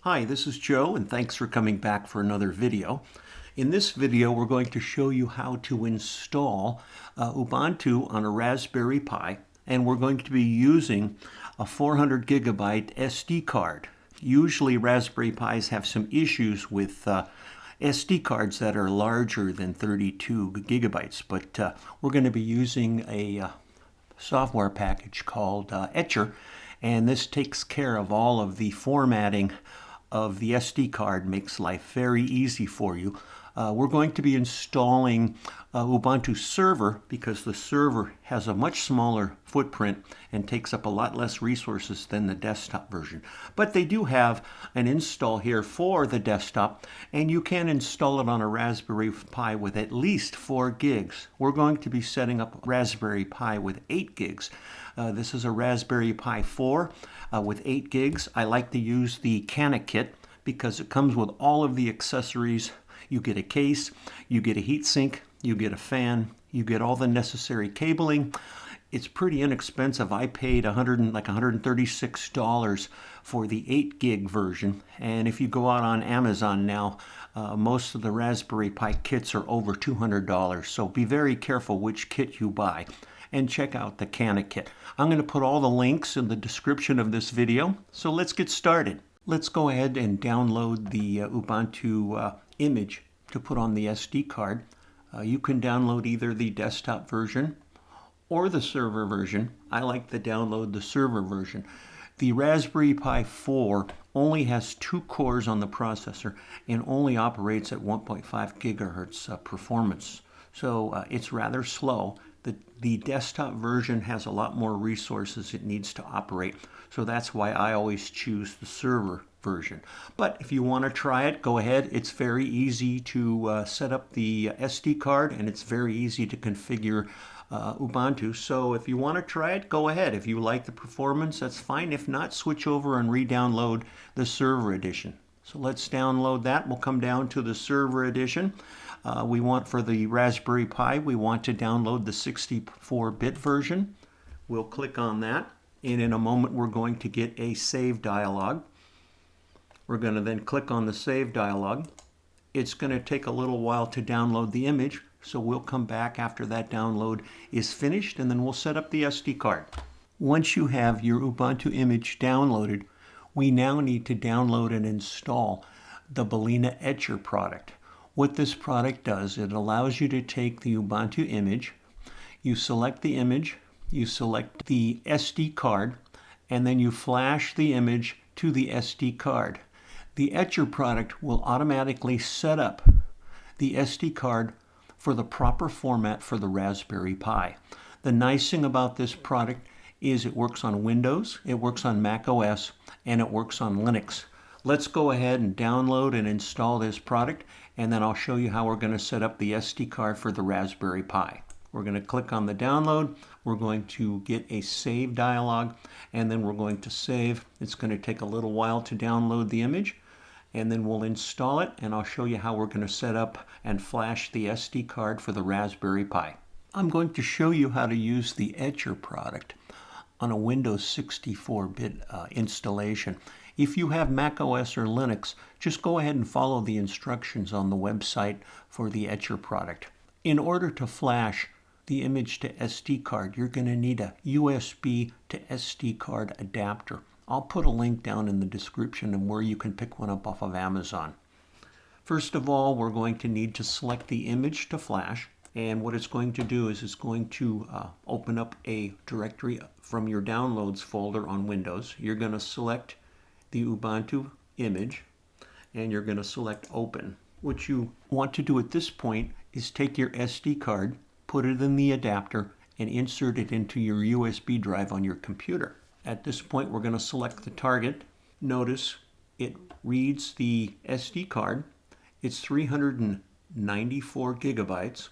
Hi, this is Joe, and thanks for coming back for another video. In this video, we're going to show you how to install Ubuntu on a Raspberry Pi, and we're going to be using a 400 gigabyte SD card. Usually Raspberry Pis have some issues with SD cards that are larger than 32 gigabytes, but we're going to be using a software package called Etcher, and this takes care of all of the formatting of the SD card, makes life very easy for you. We're going to be installing Ubuntu Server because the server has a much smaller footprint and takes up a lot less resources than the desktop version. But they do have an install here for the desktop, and you can install it on a Raspberry Pi with at least 4 gigs. We're going to be setting up Raspberry Pi with 8 gigs. This is a Raspberry Pi 4 with 8 gigs. I like to use the Cana kit because it comes with all of the accessories. You get a case, you get a heatsink, you get a fan, you get all the necessary cabling. It's pretty inexpensive. I paid $136 for the 8 gig version, and if you go out on Amazon now, most of the Raspberry Pi kits are over $200, so be very careful which kit you buy and check out the Cana kit. I'm going to put all the links in the description of this video, so let's get started. Let's go ahead and download the Ubuntu image to put on the SD card. You can download either the desktop version or the server version. I like to download the server version. The Raspberry Pi 4 only has 2 cores on the processor and only operates at 1.5 gigahertz performance. So it's rather slow. The desktop version has a lot more resources it needs to operate, so that's why I always choose the server version. But if you want to try it, go ahead. It's very easy to set up the SD card, and it's very easy to configure Ubuntu. So if you want to try it, go ahead. If you like the performance, that's fine. If not, switch over and re-download the server edition. So let's download that. We'll come down to the server edition. We want, for the Raspberry Pi, we want to download the 64-bit version. We'll click on that, and in a moment we're going to get a save dialog. We're going to then click on the save dialog. It's going to take a little while to download the image, so we'll come back after that download is finished, and then we'll set up the SD card. Once you have your Ubuntu image downloaded, we now need to download and install the Balena Etcher product. What this product does, it allows you to take the Ubuntu image, you select the image, you select the SD card, and then you flash the image to the SD card. The Etcher product will automatically set up the SD card for the proper format for the Raspberry Pi. The nice thing about this product is it works on Windows, it works on Mac OS, and it works on Linux. Let's go ahead and download and install this product, and then I'll show you how we're going to set up the SD card for the Raspberry Pi. We're going to click on the download, we're going to get a save dialog, and then we're going to save. It's going to take a little while to download the image, and then we'll install it, and I'll show you how we're going to set up and flash the SD card for the Raspberry Pi. I'm going to show you how to use the Etcher product on a Windows 64-bit installation. If you have Mac OS or Linux, just go ahead and follow the instructions on the website for the Etcher product. In order to flash the image to SD card, you're going to need a USB to SD card adapter. I'll put a link down in the description and where you can pick one up off of Amazon. First of all, we're going to need to select the image to flash. And what it's going to do is it's going to open up a directory from your downloads folder on Windows. You're going to select the Ubuntu image, and you're going to select open. What you want to do at this point is take your SD card, put it in the adapter, and insert it into your USB drive on your computer. At this point, we're going to select the target. Notice it reads the SD card. It's 394 gigabytes.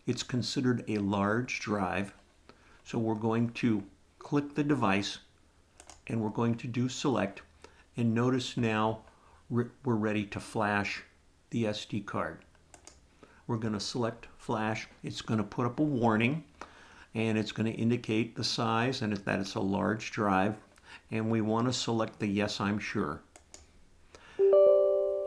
It's considered a large drive, so we're going to click the device, and we're going to do select. And notice now we're ready to flash the SD card. We're going to select flash. It's going to put up a warning, and it's going to indicate the size and that it's a large drive. And we want to select the yes, I'm sure.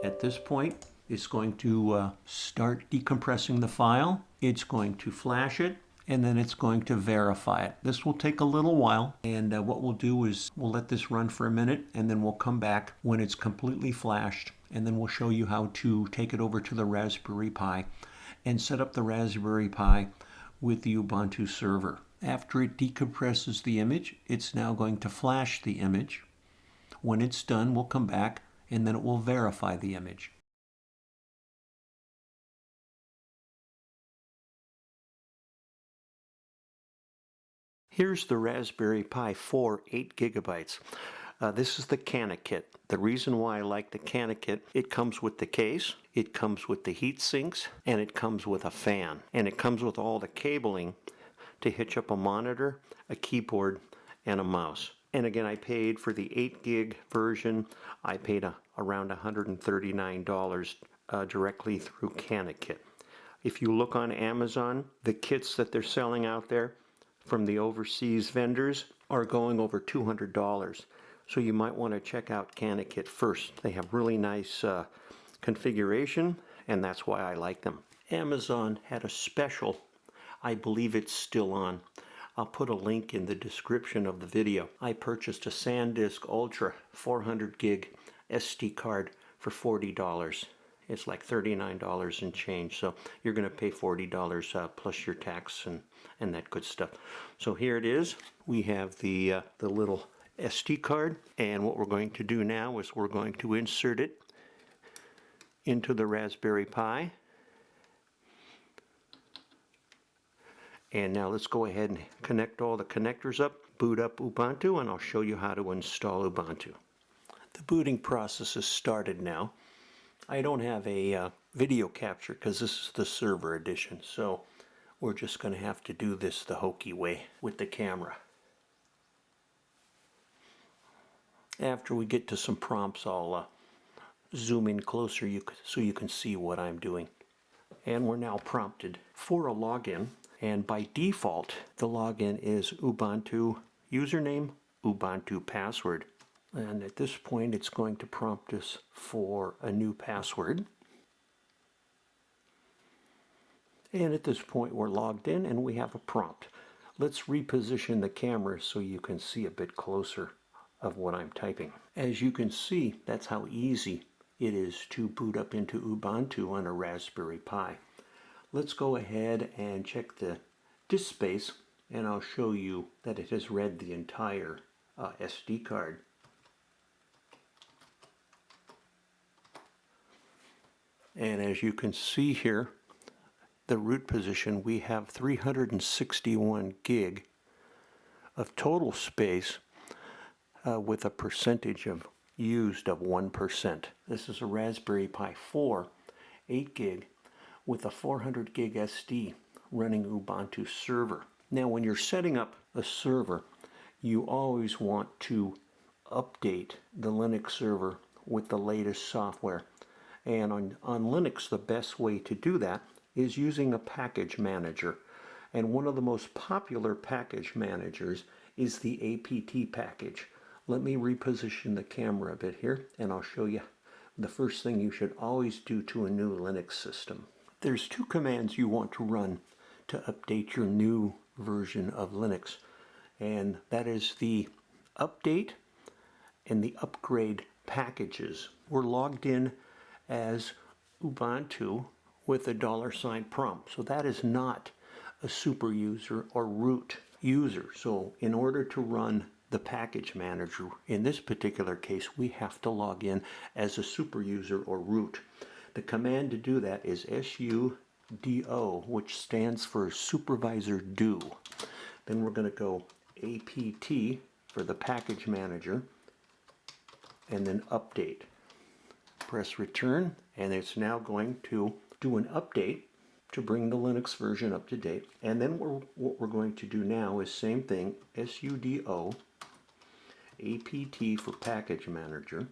At this point, it's going to start decompressing the file. It's going to flash it, and then it's going to verify it. This will take a little while, and what we'll do is we'll let this run for a minute, and then we'll come back when it's completely flashed, and then we'll show you how to take it over to the Raspberry Pi and set up the Raspberry Pi with the Ubuntu server. After it decompresses the image, it's now going to flash the image. When it's done, we'll come back, and then it will verify the image. Here's the Raspberry Pi 4 8 gigabytes. This is the Cana kit. The reason why I like the Cana kit, it comes with the case, it comes with the heat sinks, and it comes with a fan. And it comes with all the cabling to hitch up a monitor, a keyboard, and a mouse. And again, I paid for the 8 gig version, I paid around $139 directly through Cana kit. If you look on Amazon, the kits that they're selling out there from the overseas vendors are going over $200. So you might want to check out Cana kit first. They have really nice configuration, and that's why I like them. Amazon had a special. I believe it's still on. I'll put a link in the description of the video. I purchased a SanDisk Ultra 400 gig SD card for $40. It's like $39 and change, so you're going to pay $40 plus your tax and that good stuff. So here it is. We have the little SD card, and what we're going to do now is we're going to insert it into the Raspberry Pi. And now let's go ahead and connect all the connectors up, boot up Ubuntu, and I'll show you how to install Ubuntu. The booting process is started now. I don't have a video capture because this is the server edition, so we're just going to have to do this the hokey way with the camera. After we get to some prompts, I'll zoom in closer so you can see what I'm doing. And we're now prompted for a login, and by default, the login is Ubuntu username, Ubuntu password. And at this point, it's going to prompt us for a new password. And at this point, we're logged in and we have a prompt. Let's reposition the camera so you can see a bit closer of what I'm typing. As you can see, that's how easy it is to boot up into Ubuntu on a Raspberry Pi. Let's go ahead and check the disk space, and I'll show you that it has read the entire SD card. And as you can see here, the root position, we have 361 gig of total space with a percentage of used of 1%. This is a Raspberry Pi 4 8 gig with a 400 gig SD running Ubuntu Server. Now when you're setting up a server, you always want to update the Linux server with the latest software. And on Linux, the best way to do that is using a package manager. And one of the most popular package managers is the APT package. Let me reposition the camera a bit here, and I'll show you the first thing you should always do to a new Linux system. There's two commands you want to run to update your new version of Linux, and that is the update and the upgrade packages. We're logged in as Ubuntu with a $sign prompt, so that is not a super user or root user. So in order to run the package manager, in this particular case, we have to log in as a super user or root. The command to do that is sudo, which stands for supervisor do. Then we're going to go apt for the package manager, and then update. Press return, and it's now going to do an update to bring the Linux version up to date. And then what we're going to do now is same thing, sudo apt for package manager,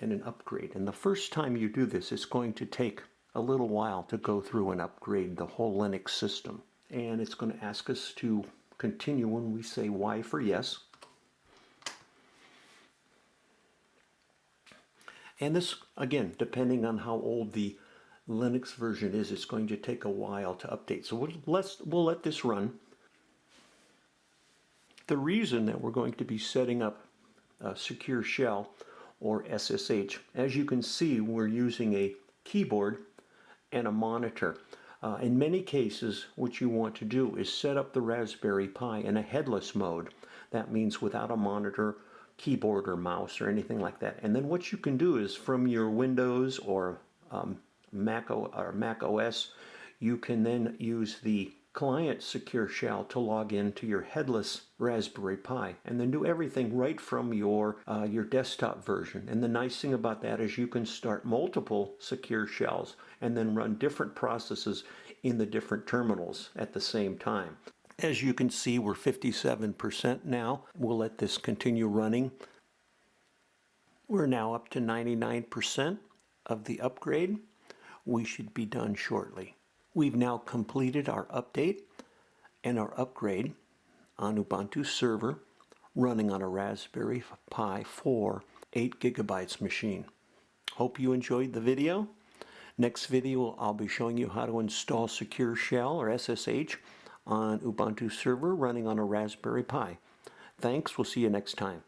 and an upgrade. And the first time you do this, it's going to take a little while to go through and upgrade the whole Linux system. And it's going to ask us to continue when we say Y for yes. And this, again, depending on how old the Linux version is, it's going to take a while to update. So we'll let this run. The reason that we're going to be setting up a secure shell or SSH, as you can see, we're using a keyboard and a monitor. In many cases, what you want to do is set up the Raspberry Pi in a headless mode. That means without a monitor, keyboard, or mouse, or anything like that. And then what you can do is from your Windows or Mac OS, you can then use the client secure shell to log into your headless Raspberry Pi and then do everything right from your desktop version. And the nice thing about that is you can start multiple secure shells and then run different processes in the different terminals at the same time. As you can see, we're 57% now. We'll let this continue running. We're now up to 99% of the upgrade. We should be done shortly. We've now completed our update and our upgrade on Ubuntu Server running on a Raspberry Pi 4 8 gigabytes machine. Hope you enjoyed the video. Next video I'll be showing you how to install Secure Shell or SSH on Ubuntu Server running on a Raspberry Pi. Thanks, we'll see you next time.